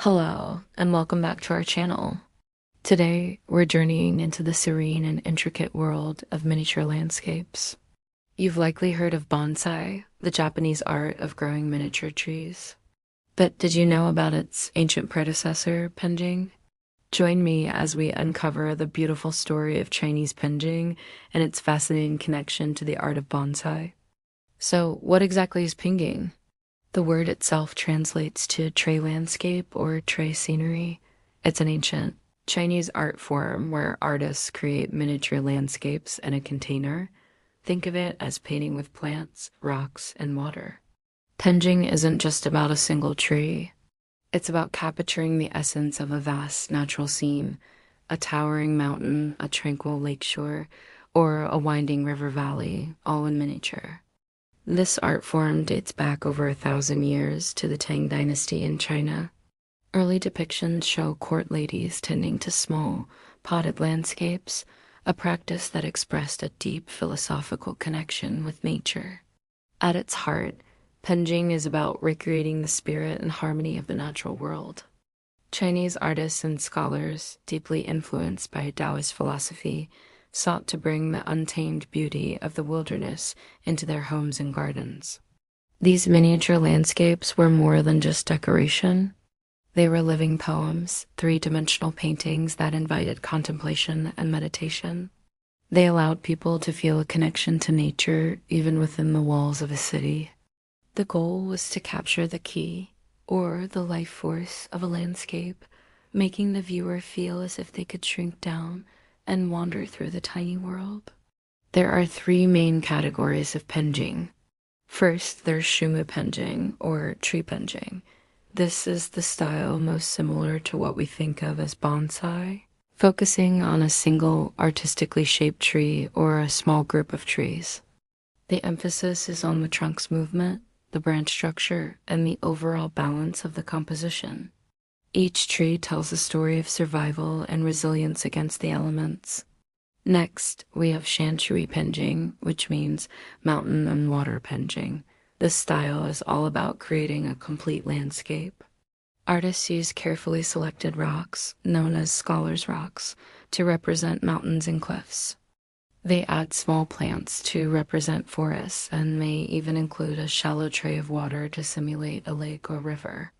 Hello, and welcome back to our channel. Today, we're journeying into the serene and intricate world of miniature landscapes. You've likely heard of bonsai, the Japanese art of growing miniature trees. But did you know about its ancient predecessor, Penjing? Join me as we uncover the beautiful story of Chinese Penjing and its fascinating connection to the art of bonsai. So, what exactly is Penjing? The word itself translates to tray landscape or tray scenery. It's an ancient Chinese art form where artists create miniature landscapes in a container. Think of it as painting with plants, rocks, and water. Penjing isn't just about a single tree. It's about capturing the essence of a vast natural scene, a towering mountain, a tranquil lakeshore, or a winding river valley, all in miniature. This art form dates back over 1,000 years to the Tang Dynasty in China. Early depictions show court ladies tending to small, potted landscapes, a practice that expressed a deep philosophical connection with nature. At its heart, Penjing is about recreating the spirit and harmony of the natural world. Chinese artists and scholars, deeply influenced by Taoist philosophy, sought to bring the untamed beauty of the wilderness into their homes and gardens. These miniature landscapes were more than just decoration. They were living poems, three-dimensional paintings that invited contemplation and meditation. They allowed people to feel a connection to nature even within the walls of a city. The goal was to capture the key, or the life force of a landscape, making the viewer feel as if they could shrink down and wander through the tiny world. There are three main categories of penjing. First, there's shumu penjing, or tree penjing. This is the style most similar to what we think of as bonsai, focusing on a single artistically shaped tree or a small group of trees. The emphasis is on the trunk's movement, the branch structure, and the overall balance of the composition. Each tree tells a story of survival and resilience against the elements. Next, we have shanshui penjing, which means mountain and water penjing. This style is all about creating a complete landscape. Artists use carefully selected rocks, known as scholars' rocks, to represent mountains and cliffs. They add small plants to represent forests and may even include a shallow tray of water to simulate a lake or river.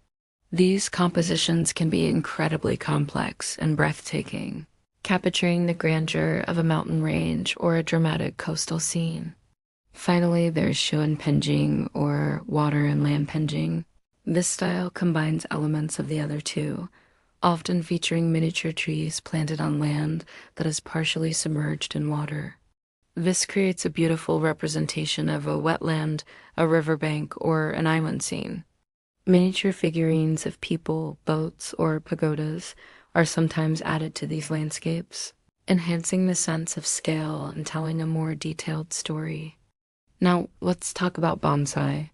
These compositions can be incredibly complex and breathtaking, capturing the grandeur of a mountain range or a dramatic coastal scene. Finally, there's shuan penjing, or water and land penjing. This style combines elements of the other two, often featuring miniature trees planted on land that is partially submerged in water. This creates a beautiful representation of a wetland, a riverbank, or an island scene. Miniature figurines of people, boats, or pagodas are sometimes added to these landscapes, enhancing the sense of scale and telling a more detailed story. Now, let's talk about bonsai.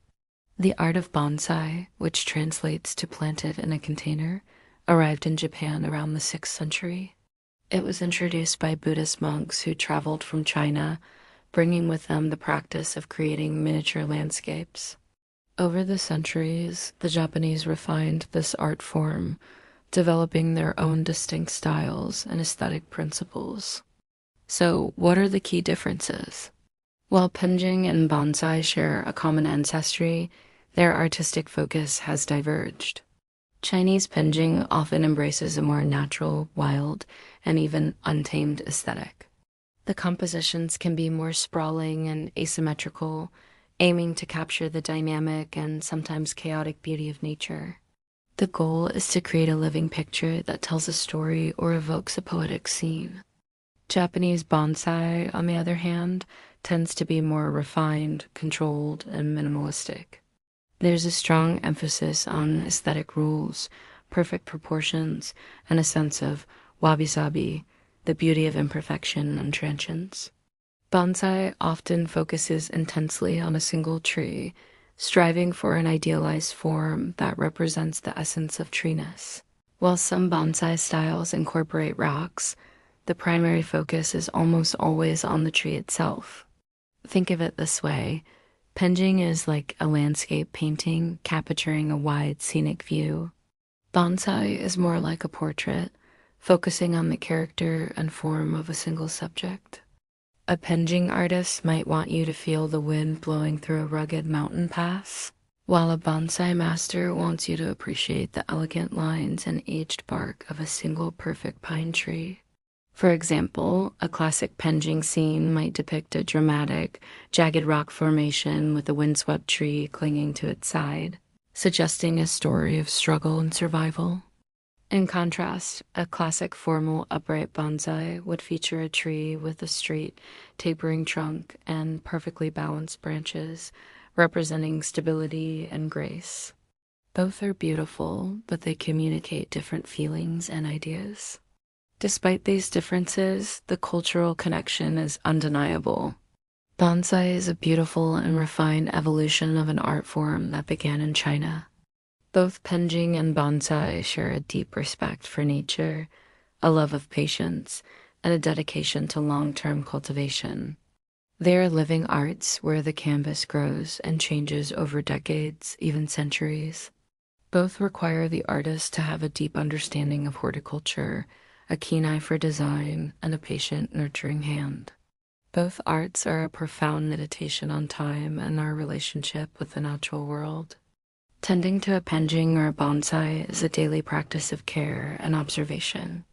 The art of bonsai, which translates to planted in a container, arrived in Japan around the 6th century. It was introduced by Buddhist monks who traveled from China, bringing with them the practice of creating miniature landscapes. Over the centuries, the Japanese refined this art form, developing their own distinct styles and aesthetic principles. So, what are the key differences? While penjing and bonsai share a common ancestry, their artistic focus has diverged. Chinese penjing often embraces a more natural, wild, and even untamed aesthetic. The compositions can be more sprawling and asymmetrical, aiming to capture the dynamic and sometimes chaotic beauty of nature. The goal is to create a living picture that tells a story or evokes a poetic scene. Japanese bonsai, on the other hand, tends to be more refined, controlled, and minimalistic. There's a strong emphasis on aesthetic rules, perfect proportions, and a sense of wabi-sabi, the beauty of imperfection and transience. Bonsai often focuses intensely on a single tree, striving for an idealized form that represents the essence of treeness. While some bonsai styles incorporate rocks, the primary focus is almost always on the tree itself. Think of it this way: penjing is like a landscape painting capturing a wide scenic view. Bonsai is more like a portrait, focusing on the character and form of a single subject. A Penjing artist might want you to feel the wind blowing through a rugged mountain pass, while a bonsai master wants you to appreciate the elegant lines and aged bark of a single perfect pine tree. For example, a classic Penjing scene might depict a dramatic, jagged rock formation with a windswept tree clinging to its side, suggesting a story of struggle and survival. In contrast, a classic formal upright bonsai would feature a tree with a straight, tapering trunk and perfectly balanced branches, representing stability and grace. Both are beautiful, but they communicate different feelings and ideas. Despite these differences, the cultural connection is undeniable. Bonsai is a beautiful and refined evolution of an art form that began in China. Both Penjing and bonsai share a deep respect for nature, a love of patience, and a dedication to long-term cultivation. They are living arts where the canvas grows and changes over decades, even centuries. Both require the artist to have a deep understanding of horticulture, a keen eye for design, and a patient, nurturing hand. Both arts are a profound meditation on time and our relationship with the natural world. Tending to a penjing or a bonsai is a daily practice of care and observation.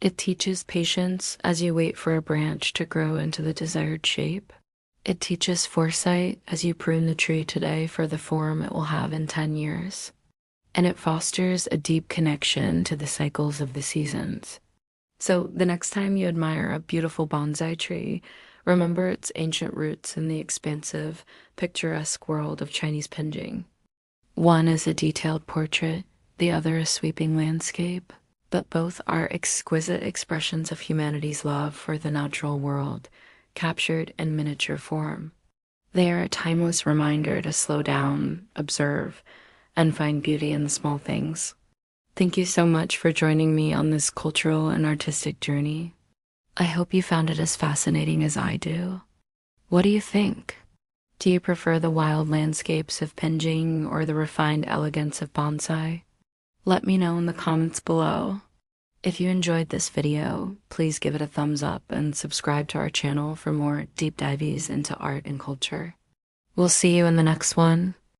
It teaches patience as you wait for a branch to grow into the desired shape. It teaches foresight as you prune the tree today for the form it will have in 10 years. And it fosters a deep connection to the cycles of the seasons. So the next time you admire a beautiful bonsai tree, remember its ancient roots in the expansive, picturesque world of Chinese penjing. One is a detailed portrait, the other a sweeping landscape, but both are exquisite expressions of humanity's love for the natural world, captured in miniature form. They are a timeless reminder to slow down, observe, and find beauty in the small things. Thank you so much for joining me on this cultural and artistic journey. I hope you found it as fascinating as I do. What do you think? Do you prefer the wild landscapes of Penjing or the refined elegance of bonsai? Let me know in the comments below. If you enjoyed this video, please give it a thumbs up and subscribe to our channel for more deep dives into art and culture. We'll see you in the next one.